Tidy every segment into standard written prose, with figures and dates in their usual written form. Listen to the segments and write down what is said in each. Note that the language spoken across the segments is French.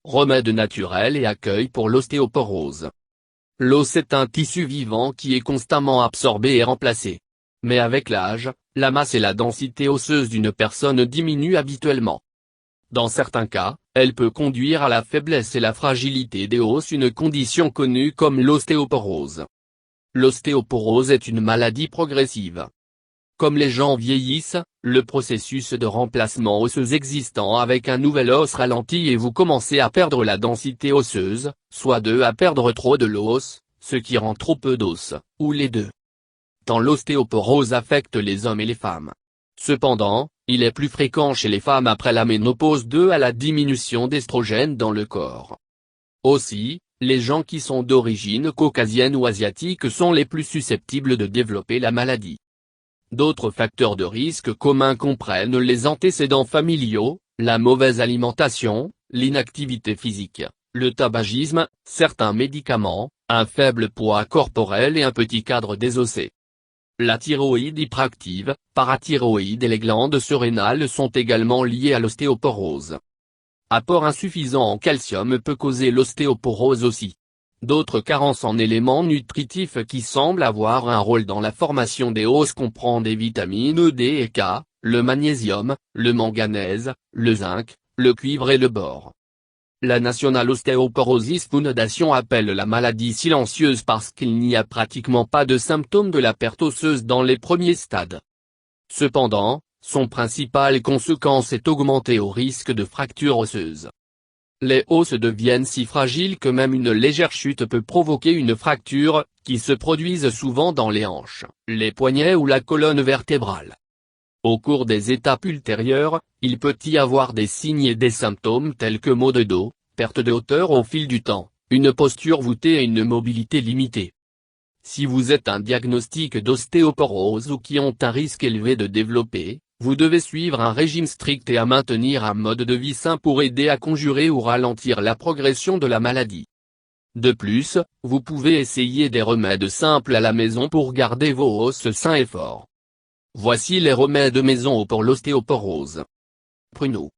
Remède naturel et accueil pour l'ostéoporose. L'os est un tissu vivant qui est constamment absorbé et remplacé. Mais avec l'âge, la masse et la densité osseuse d'une personne diminuent habituellement. Dans certains cas, elle peut conduire à la faiblesse et la fragilité des os, une condition connue comme l'ostéoporose. L'ostéoporose est une maladie progressive. Comme les gens vieillissent, le processus de remplacement osseux existant avec un nouvel os ralentit et vous commencez à perdre la densité osseuse, soit à perdre trop de l'os, ce qui rend trop peu d'os, ou les deux. Tant l'ostéoporose affecte les hommes et les femmes. Cependant, il est plus fréquent chez les femmes après la ménopause dû à la diminution d'estrogène dans le corps. Aussi, les gens qui sont d'origine caucasienne ou asiatique sont les plus susceptibles de développer la maladie. D'autres facteurs de risque communs comprennent les antécédents familiaux, la mauvaise alimentation, l'inactivité physique, le tabagisme, certains médicaments, un faible poids corporel et un petit cadre désossé. La thyroïde hyperactive, parathyroïde et les glandes surrénales sont également liées à l'ostéoporose. Apport insuffisant en calcium peut causer l'ostéoporose aussi. D'autres carences en éléments nutritifs qui semblent avoir un rôle dans la formation des os comprennent des vitamines D et K, le magnésium, le manganèse, le zinc, le cuivre et le bore. La National Osteoporosis Foundation appelle la maladie silencieuse parce qu'il n'y a pratiquement pas de symptômes de la perte osseuse dans les premiers stades. Cependant, son principale conséquence est augmenter au risque de fracture osseuse. Les os deviennent si fragiles que même une légère chute peut provoquer une fracture, qui se produisent souvent dans les hanches, les poignets ou la colonne vertébrale. Au cours des étapes ultérieures, il peut y avoir des signes et des symptômes tels que maux de dos, perte de hauteur au fil du temps, une posture voûtée et une mobilité limitée. Si vous êtes un diagnostic d'ostéoporose ou qui ont un risque élevé de développer, vous devez suivre un régime strict et à maintenir un mode de vie sain pour aider à conjurer ou ralentir la progression de la maladie. De plus, vous pouvez essayer des remèdes simples à la maison pour garder vos os sains et forts. Voici les remèdes maison pour l'ostéoporose. Pruneaux.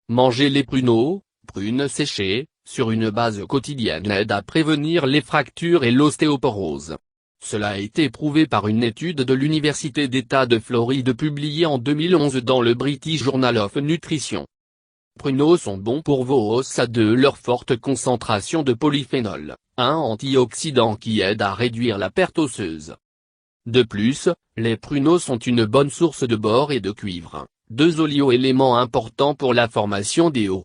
Manger les pruneaux, prunes séchées, sur une base quotidienne aide à prévenir les fractures et l'ostéoporose. Cela a été prouvé par une étude de l'Université d'État de Floride publiée en 2011 dans le British Journal of Nutrition. Pruneaux sont bons pour vos os à leur forte concentration de polyphénol, un antioxydant qui aide à réduire la perte osseuse. De plus, les pruneaux sont une bonne source de bore et de cuivre, deux oligo-éléments importants pour la formation des os.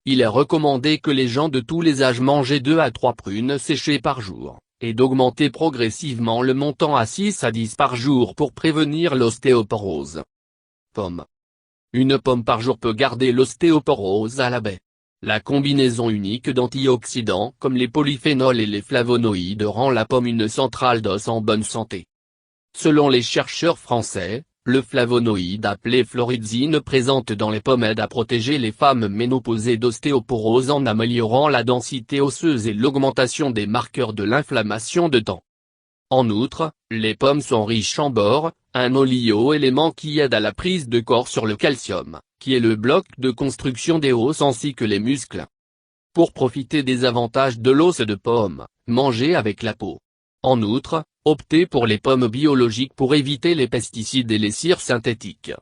Il est recommandé que les gens de tous les âges mangent 2 à 3 prunes séchées par jour, et d'augmenter progressivement le montant à 6 à 10 par jour pour prévenir l'ostéoporose. Pomme. Une pomme par jour peut garder l'ostéoporose à la baie. La combinaison unique d'antioxydants comme les polyphénols et les flavonoïdes rend la pomme une centrale d'os en bonne santé. Selon les chercheurs français, le flavonoïde appelé florizine présente dans les pommes aide à protéger les femmes ménopausées d'ostéoporose en améliorant la densité osseuse et l'augmentation des marqueurs de l'inflammation de dents. En outre, les pommes sont riches en bore, un oligo-élément qui aide à la prise de corps sur le calcium, qui est le bloc de construction des os ainsi que les muscles. Pour profiter des avantages de l'os de pomme, mangez avec la peau. En outre, optez pour les pommes biologiques pour éviter les pesticides et les cires synthétiques.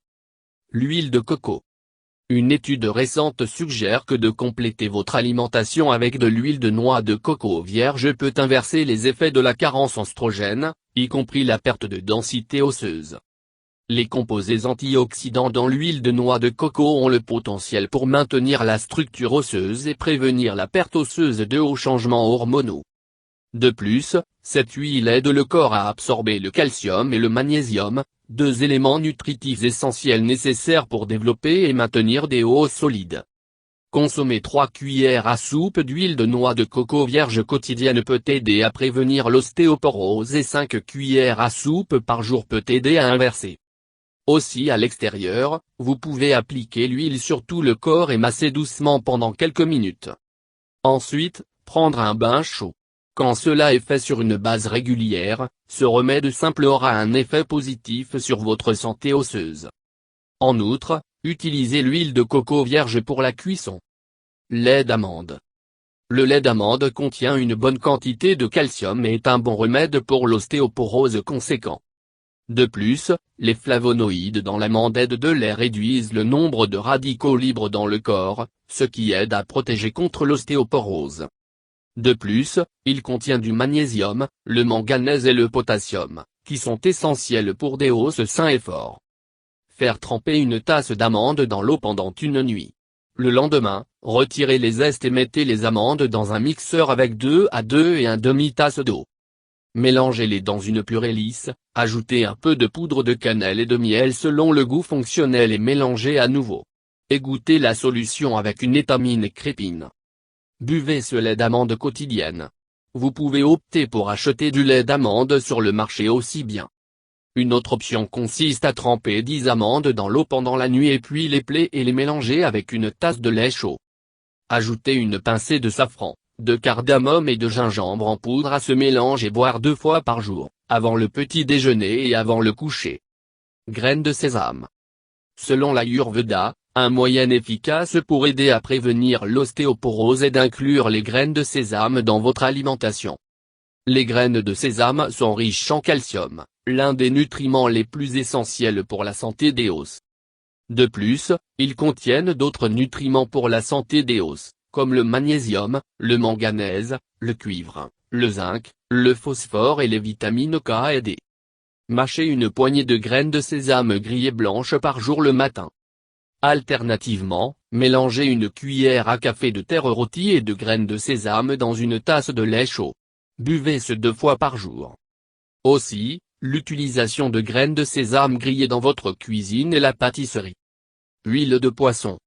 L'huile de coco. Une étude récente suggère que de compléter votre alimentation avec de l'huile de noix de coco vierge peut inverser les effets de la carence en oestrogène, y compris la perte de densité osseuse. Les composés antioxydants dans l'huile de noix de coco ont le potentiel pour maintenir la structure osseuse et prévenir la perte osseuse due aux changements hormonaux. De plus, cette huile aide le corps à absorber le calcium et le magnésium, deux éléments nutritifs essentiels nécessaires pour développer et maintenir des os solides. Consommer 3 cuillères à soupe d'huile de noix de coco vierge quotidienne peut aider à prévenir l'ostéoporose et 5 cuillères à soupe par jour peut aider à inverser. Aussi à l'extérieur, vous pouvez appliquer l'huile sur tout le corps et masser doucement pendant quelques minutes. Ensuite, prendre un bain chaud. Quand cela est fait sur une base régulière, ce remède simple aura un effet positif sur votre santé osseuse. En outre, utilisez l'huile de coco vierge pour la cuisson. Lait d'amande. Le lait d'amande contient une bonne quantité de calcium et est un bon remède pour l'ostéoporose conséquent. De plus, les flavonoïdes dans l'amande aident de lait réduisent le nombre de radicaux libres dans le corps, ce qui aide à protéger contre l'ostéoporose. De plus, il contient du magnésium, le manganèse et le potassium, qui sont essentiels pour des os sains et forts. Faire tremper une tasse d'amande dans l'eau pendant une nuit. Le lendemain, retirez les zestes et mettez les amandes dans un mixeur avec 2 à 2 et un demi-tasse d'eau. Mélangez-les dans une purée lisse, ajoutez un peu de poudre de cannelle et de miel selon le goût fonctionnel et mélangez à nouveau. Égouttez la solution avec une étamine crépine. Buvez ce lait d'amande quotidienne. Vous pouvez opter pour acheter du lait d'amande sur le marché aussi bien. Une autre option consiste à tremper 10 amandes dans l'eau pendant la nuit et puis les peler et les mélanger avec une tasse de lait chaud. Ajoutez une pincée de safran, de cardamome et de gingembre en poudre à ce mélange et boire 2 fois par jour, avant le petit déjeuner et avant le coucher. Graines de sésame. Selon l'Ayurveda, un moyen efficace pour aider à prévenir l'ostéoporose est d'inclure les graines de sésame dans votre alimentation. Les graines de sésame sont riches en calcium, l'un des nutriments les plus essentiels pour la santé des os. De plus, ils contiennent d'autres nutriments pour la santé des os, comme le magnésium, le manganèse, le cuivre, le zinc, le phosphore et les vitamines K et D. Mâchez une poignée de graines de sésame grillées blanches par jour le matin. Alternativement, mélangez une cuillère à café de terre rôtie et de graines de sésame dans une tasse de lait chaud. Buvez ce 2 fois par jour. Aussi, l'utilisation de graines de sésame grillées dans votre cuisine et la pâtisserie. Huile de poisson.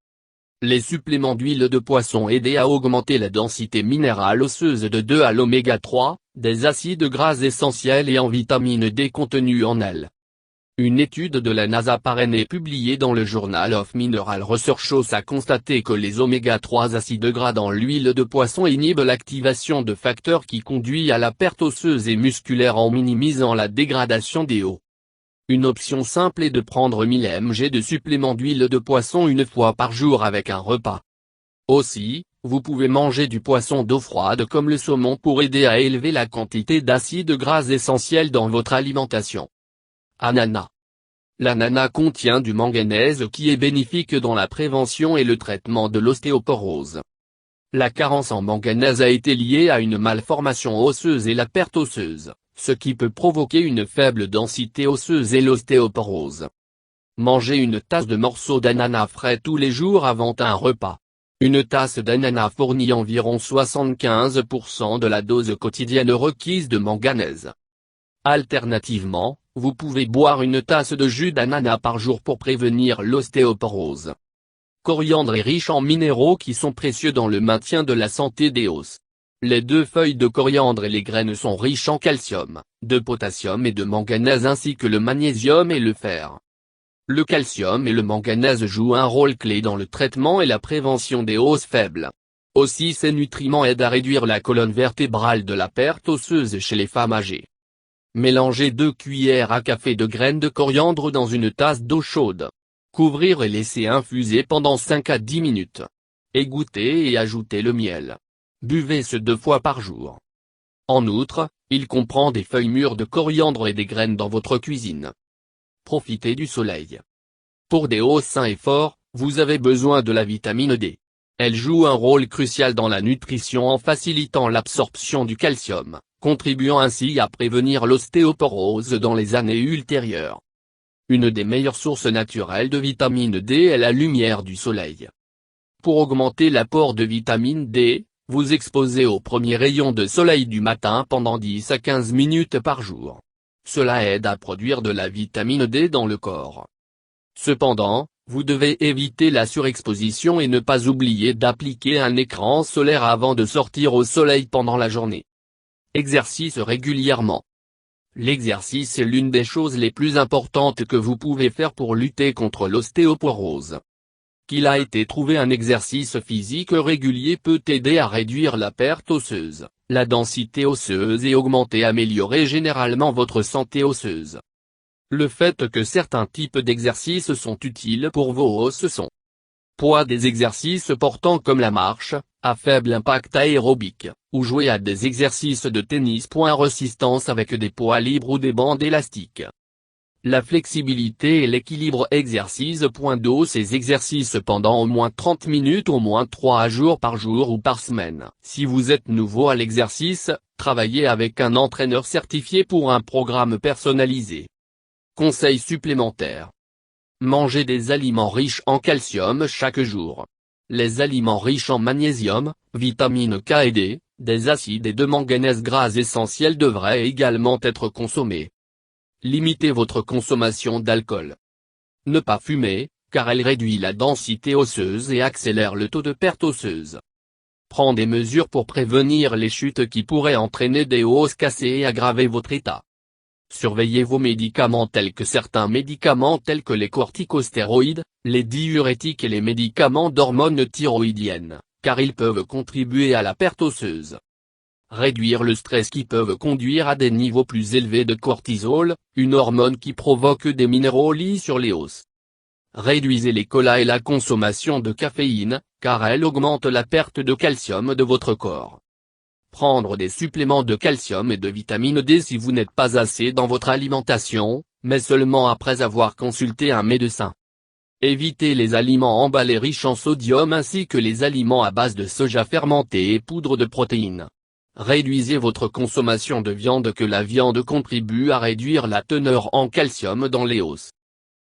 Les suppléments d'huile de poisson aident à augmenter la densité minérale osseuse de 2 à l'oméga 3, des acides gras essentiels et en vitamine D contenus en elles. Une étude de la NASA parrainée publiée dans le Journal of Mineral Research a constaté que les oméga 3 acides gras dans l'huile de poisson inhibent l'activation de facteurs qui conduisent à la perte osseuse et musculaire en minimisant la dégradation des os. Une option simple est de prendre 1000 mg de supplément d'huile de poisson une fois par jour avec un repas. Aussi, vous pouvez manger du poisson d'eau froide comme le saumon pour aider à élever la quantité d'acides gras essentiels dans votre alimentation. Ananas. L'ananas contient du manganèse qui est bénéfique dans la prévention et le traitement de l'ostéoporose. La carence en manganèse a été liée à une malformation osseuse et la perte osseuse, ce qui peut provoquer une faible densité osseuse et l'ostéoporose. Mangez une tasse de morceaux d'ananas frais tous les jours avant un repas. Une tasse d'ananas fournit environ 75% de la dose quotidienne requise de manganèse. Alternativement, vous pouvez boire une tasse de jus d'ananas par jour pour prévenir l'ostéoporose. Coriandre est riche en minéraux qui sont précieux dans le maintien de la santé des os. Les 2 feuilles de coriandre et les graines sont riches en calcium, de potassium et de manganèse ainsi que le magnésium et le fer. Le calcium et le manganèse jouent un rôle clé dans le traitement et la prévention des os faibles. Aussi ces nutriments aident à réduire la colonne vertébrale de la perte osseuse chez les femmes âgées. Mélangez 2 cuillères à café de graines de coriandre dans une tasse d'eau chaude. Couvrir et laisser infuser pendant 5 à 10 minutes. Égouttez et ajoutez le miel. Buvez ce 2 fois par jour. En outre, il comprend des feuilles mûres de coriandre et des graines dans votre cuisine. Profitez du soleil. Pour des os sains et forts, vous avez besoin de la vitamine D. Elle joue un rôle crucial dans la nutrition en facilitant l'absorption du calcium, contribuant ainsi à prévenir l'ostéoporose dans les années ultérieures. Une des meilleures sources naturelles de vitamine D est la lumière du soleil. Pour augmenter l'apport de vitamine D, vous exposez aux premiers rayons de soleil du matin pendant 10 à 15 minutes par jour. Cela aide à produire de la vitamine D dans le corps. Cependant, vous devez éviter la surexposition et ne pas oublier d'appliquer un écran solaire avant de sortir au soleil pendant la journée. Exercice régulièrement. L'exercice est l'une des choses les plus importantes que vous pouvez faire pour lutter contre l'ostéoporose. Qu'il a été trouvé un exercice physique régulier peut aider à réduire la perte osseuse, la densité osseuse et améliorer généralement votre santé osseuse. Le fait que certains types d'exercices sont utiles pour vos os sont Poids des exercices portants comme la marche, à faible impact aérobique, ou jouer à des exercices de tennis. Résistance avec des poids libres ou des bandes élastiques. La flexibilité et l'équilibre. Exercice. Do ces exercices pendant au moins 30 minutes au moins 3 jours par jour ou par semaine. Si vous êtes nouveau à l'exercice, travaillez avec un entraîneur certifié pour un programme personnalisé. Conseils supplémentaires. Mangez des aliments riches en calcium chaque jour. Les aliments riches en magnésium, vitamines K et D, des acides et de manganèse gras essentiels devraient également être consommés. Limitez votre consommation d'alcool. Ne pas fumer, car elle réduit la densité osseuse et accélère le taux de perte osseuse. Prends des mesures pour prévenir les chutes qui pourraient entraîner des os cassés et aggraver votre état. Surveillez vos médicaments certains médicaments tels que les corticostéroïdes, les diurétiques et les médicaments d'hormones thyroïdiennes, car ils peuvent contribuer à la perte osseuse. Réduire le stress qui peuvent conduire à des niveaux plus élevés de cortisol, une hormone qui provoque des minéraux sur les os. Réduisez les colas et la consommation de caféine, car elle augmente la perte de calcium de votre corps. Prendre des suppléments de calcium et de vitamine D si vous n'êtes pas assez dans votre alimentation, mais seulement après avoir consulté un médecin. Évitez les aliments emballés riches en sodium ainsi que les aliments à base de soja fermenté et poudre de protéines. Réduisez votre consommation de viande, que la viande contribue à réduire la teneur en calcium dans les os.